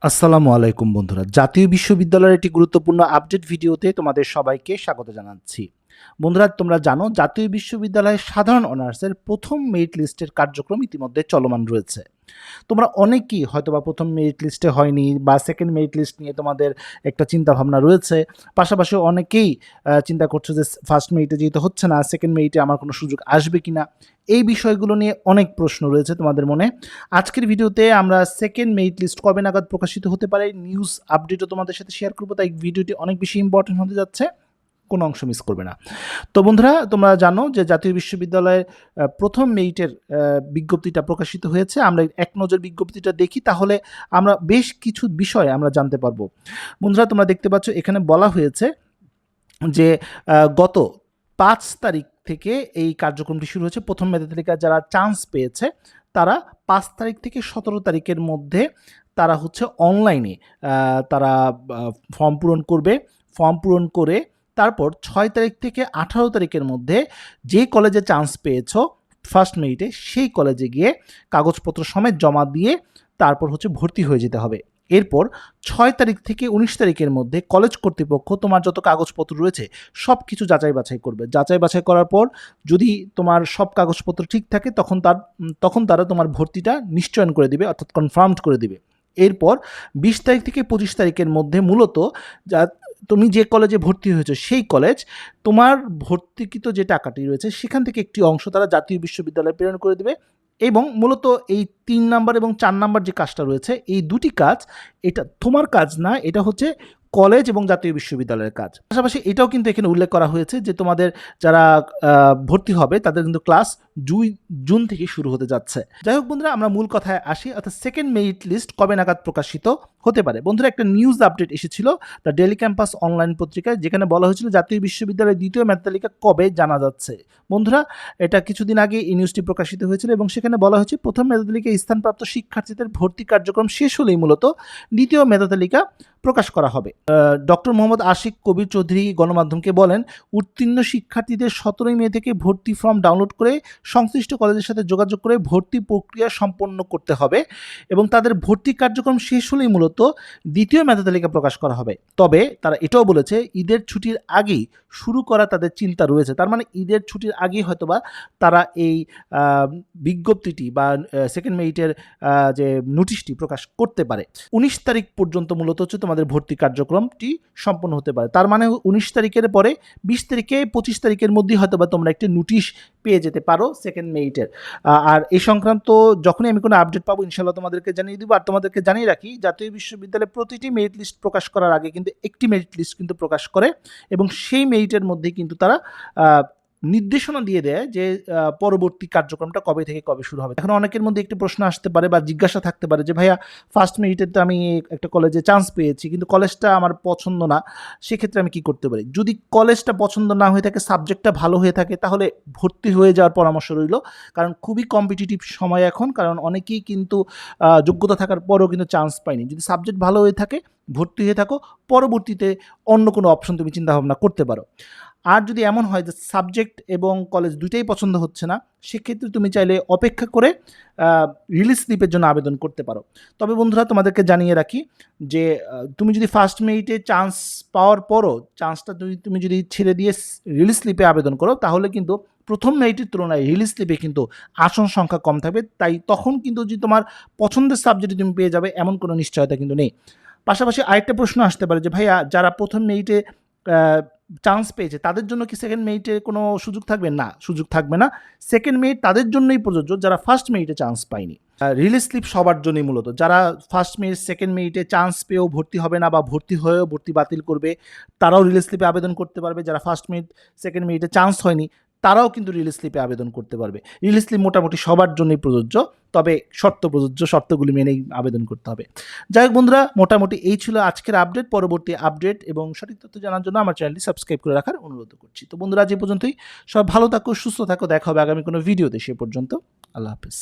আসসালামু আলাইকুম বন্ধুরা। জাতীয় বিশ্ববিদ্যালয়ের একটি গুরুত্বপূর্ণ আপডেট ভিডিওতে তোমাদের সবাইকে স্বাগত জানাচ্ছি। বন্ধুরা, তোমরা জানো জাতীয় বিশ্ববিদ্যালয়ের সাধারণ অনার্সের প্রথম মেরিট লিস্টের কার্যক্রম ইতিমধ্যে চলমান রয়েছে। তোমরা অনেকেই হয়তোবা প্রথম মেরিট লিস্টে হয়নি বা সেকেন্ড মেরিট লিস্ট নিয়ে তোমাদের একটা চিন্তাভাবনা রয়েছে। পাশাপাশি অনেকেই চিন্তা করছো যে ফার্স্ট মেরিটে যেহেতু হচ্ছে না, সেকেন্ড মেরিটে আমার কোনো সুযোগ আসবে কিনা? এই বিষয়গুলো নিয়ে অনেক প্রশ্ন রয়েছে তোমাদের মনে। আজকের ভিডিওতে আমরা সেকেন্ড মেরিট লিস্ট কবে নাগাদ প্রকাশিত হতে পারে নিউজ আপডেটও তোমাদের সাথে শেয়ার করব, তাই ভিডিওটি অনেক বেশি ইম্পর্টেন্ট হতে যাচ্ছে, কোনো অংশ মিস করবে না। তো বন্ধুরা, তোমরা জানো যে জাতীয় বিশ্ববিদ্যালয়ের প্রথম মেরিটের বিজ্ঞপ্তিটা প্রকাশিত হয়েছে। আমরা এক নজর বিজ্ঞপ্তিটা দেখি, তাহলে আমরা বেশ কিছু বিষয় আমরা জানতে পারবো। বন্ধুরা, তোমরা দেখতে পাচ্ছ এখানে বলা হয়েছে যে গত 5 তারিখ থেকে এই কার্যক্রমটি শুরু হয়েছে। প্রথম মেধা তালিকায় যারা চান্স পেয়েছে তারা 5 তারিখ থেকে 17 তারিখের মধ্যে তারা হচ্ছে অনলাইনে তারা ফর্ম পূরণ করবে। ফর্ম পূরণ করে তারপর 6 তারিখ থেকে 18 তারিখের মধ্যে যে কলেজে চান্স পেয়েছো ফার্স্ট মেরিটে, সেই কলেজে গিয়ে কাগজপত্র সমেত জমা দিয়ে তারপর হচ্ছে ভর্তি হয়ে যেতে হবে। এরপর 6 তারিখ থেকে 19 তারিখের মধ্যে কলেজ কর্তৃপক্ষ তোমার যত কাগজপত্র রয়েছে সব কিছু যাচাই বাছাই করবে। যাচাই বাছাই করার পর যদি তোমার সব কাগজপত্র ঠিক থাকে তখন তারা তোমার ভর্তিটা নিশ্চয়ন করে দিবে, অর্থাৎ কনফার্মড করে দিবে। এরপর 20 তারিখ থেকে 25 তারিখের মধ্যে মূলত যা তুমি যে কলেজে ভর্তি হয়েছো সেই কলেজ তোমার ভর্তিকৃত যে টাকাটি রয়েছে সেখান থেকে একটি অংশ তারা জাতীয় বিশ্ববিদ্যালয়ে প্রেরণ করে দেবে। এবং মূলত এই 3 নাম্বার এবং 4 নাম্বার যে কাজটা রয়েছে, এই দুটি কাজ, এটা তোমার কাজ না, এটা হচ্ছে কলেজ এবং জাতীয় বিশ্ববিদ্যালয়ের কাজ। পাশাপাশি এটাও কিন্তু এখানে উল্লেখ করা হয়েছে যে তোমাদের যারা ভর্তি হবে তাদের কিন্তু ক্লাস জুন থেকে শুরু হতে যাচ্ছে। যাই হোক বন্ধুরা, আমরা মূল কথায় আসি, অর্থাৎ সেকেন্ড মেরিট লিস্ট কবে নাগাদ প্রকাশিত হতে পারে। বন্ধুরা, একটা নিউজ আপডেট এসেছিল দ্য ডেইলি ক্যাম্পাস অনলাইন পত্রিকায়, যেখানে বলা হয়েছিল জাতীয় বিশ্ববিদ্যালয়ের দ্বিতীয় মেধা তালিকা কবে জানা যাচ্ছে। বন্ধুরা, এটা কিছুদিন আগে এই নিউজটি প্রকাশিত হয়েছিল এবং সেখানে বলা হয়েছে প্রথম মেধা তালিকায় স্থানপ্রাপ্ত শিক্ষার্থীদের ভর্তি কার্যক্রম শেষ হলেই মূলত দ্বিতীয় মেধা তালিকা প্রকাশ করা হবে। ডক্টর মোহাম্মদ আশিক কবির চৌধুরী গণমাধ্যমকে বলেন, উত্তীর্ণ শিক্ষার্থীদের 17 মে থেকে ভর্তি ফর্ম ডাউনলোড করে সংশ্লিষ্ট কলেজের সাথে যোগাযোগ করে ভর্তি প্রক্রিয়া সম্পন্ন করতে হবে এবং তাদের ভর্তি কার্যক্রম শেষ হলেই মূলত দ্বিতীয় মেধা তালিকা প্রকাশ করা হবে। তবে তারা এটাও বলেছে ঈদের ছুটির আগেই শুরু করা তাদের চিন্তা রয়েছে। তার মানে ঈদের ছুটির আগেই হয়তোবা তারা এই বিজ্ঞপ্তিটি বা সেকেন্ড মেরিটের যে নোটিশটি প্রকাশ করতে পারে। 19 তারিখ পর্যন্ত মূলত হচ্ছে তোমাদের ভর্তি কার্যক্রমটি সম্পন্ন হতে পারে। তার মানে 19 তারিখের পরে 20 তারিখে 25 তারিখের মধ্যেই হয়তোবা তোমরা একটি নোটিশ পেয়ে যেতে পারো সেকেন্ড মেরিটের। আর এই সংক্রান্ত যখনই আমি কোনো আপডেট পাবো ইনশাল্লাহ তোমাদেরকে জানিয়ে দিব। আর তোমাদেরকে জানিয়ে রাখি, জাতীয় বিশ্ববিদ্যালয়ে প্রতিটি মেরিট লিস্ট প্রকাশ করার আগে কিন্তু একটি মেরিট লিস্ট কিন্তু প্রকাশ করে এবং সেই মেরিটের মধ্যেই কিন্তু তারা নির্দেশনা দিয়ে দেয় যে পরবর্তী কার্যক্রমটা কবে থেকে কবে শুরু হবে। এখন অনেকের মধ্যে একটি প্রশ্ন আসতে পারে বা জিজ্ঞাসা থাকতে পারে যে ভাইয়া, ফার্স্ট মেরিটে তো আমি একটা কলেজে চান্স পেয়েছি কিন্তু কলেজটা আমার পছন্দ না, সেক্ষেত্রে আমি কি করতে পারি? যদি কলেজটা পছন্দ না হয়ে থাকে, সাবজেক্টটা ভালো হয়ে থাকে, তাহলে ভর্তি হয়ে যাওয়ার পরামর্শ রইল। কারণ খুবই কম্পিটিটিভ সময় এখন, কারণ অনেকেই কিন্তু যোগ্যতা থাকার পরেও কিন্তু চান্স পায়নি। যদি সাবজেক্ট ভালো হয়ে থাকে, ভর্তি হয়ে থাকো, পরবর্তীতে অন্য কোনো অপশন তুমি চিন্তাভাবনা করতে পারো। আর যদি এমন হয় যে সাবজেক্ট এবং কলেজ দুইটাই পছন্দ হচ্ছে না, সেক্ষেত্রে তুমি চাইলে অপেক্ষা করে রিলিজ স্লিপের জন্য আবেদন করতে পারো। তবে বন্ধুরা, তোমাদেরকে জানিয়ে রাখি যে তুমি যদি ফার্স্ট মেরিটে চান্স পাওয়ার পরও চান্সটা তুমি যদি ছেড়ে দিয়ে রিলিজ স্লিপে আবেদন করো, তাহলে কিন্তু প্রথম মেরিটের তুলনায় রিলিজ স্লিপে কিন্তু আসন সংখ্যা কম থাকবে। তাই তখন কিন্তু যদি তোমার পছন্দের সাবজেক্টে তুমি পেয়ে যাবে এমন কোনো নিশ্চয়তা কিন্তু নেই। পাশাপাশি আরেকটা প্রশ্ন আসতে পারে যে ভাইয়া, যারা প্রথম মেরিটে চান্স পেয়েছে তাদের জন্য কি সেকেন্ড মেরিটে কোনো সুযোগ থাকবে? না, সুযোগ থাকবে না। সেকেন্ড মেরিট তাদের জন্যই প্রযোজ্য যারা ফার্স্ট মেরিটে চান্স পায়নি। রিলিজ স্লিপ সবার জন্যই মূলত, যারা ফার্স্ট মেরিট সেকেন্ড মেরিটে চান্স পেয়েও ভর্তি হবে না বা ভর্তি হয়েও ভর্তি বাতিল করবে, তারাও রিলিজ স্লিপে আবেদন করতে পারবে। যারা ফার্স্ট মেরিট সেকেন্ড মেরিটে চান্স হয়নি তারাও কিন্তু রিলিজ স্লিপে আবেদন করতে পারবে। রিলিজ স্লিপ মোটামুটি সবার জন্যই প্রযোজ্য, তবে শর্তগুলি মেনেই আবেদন করতে হবে। যাই হোক বন্ধুরা, মোটামুটি এই ছিল আজকের আপডেট। পরবর্তী আপডেট এবং সঠিক তথ্য জানার জন্য আমার চ্যানেলটি সাবস্ক্রাইব করে রাখার অনুরোধ করছি। তো বন্ধুরা, আজ এই পর্যন্তই। সব ভালো থাকো, সুস্থ থাকো, দেখা হবে আগামী কোনো ভিডিওতে। সে পর্যন্ত আল্লাহ হাফেজ।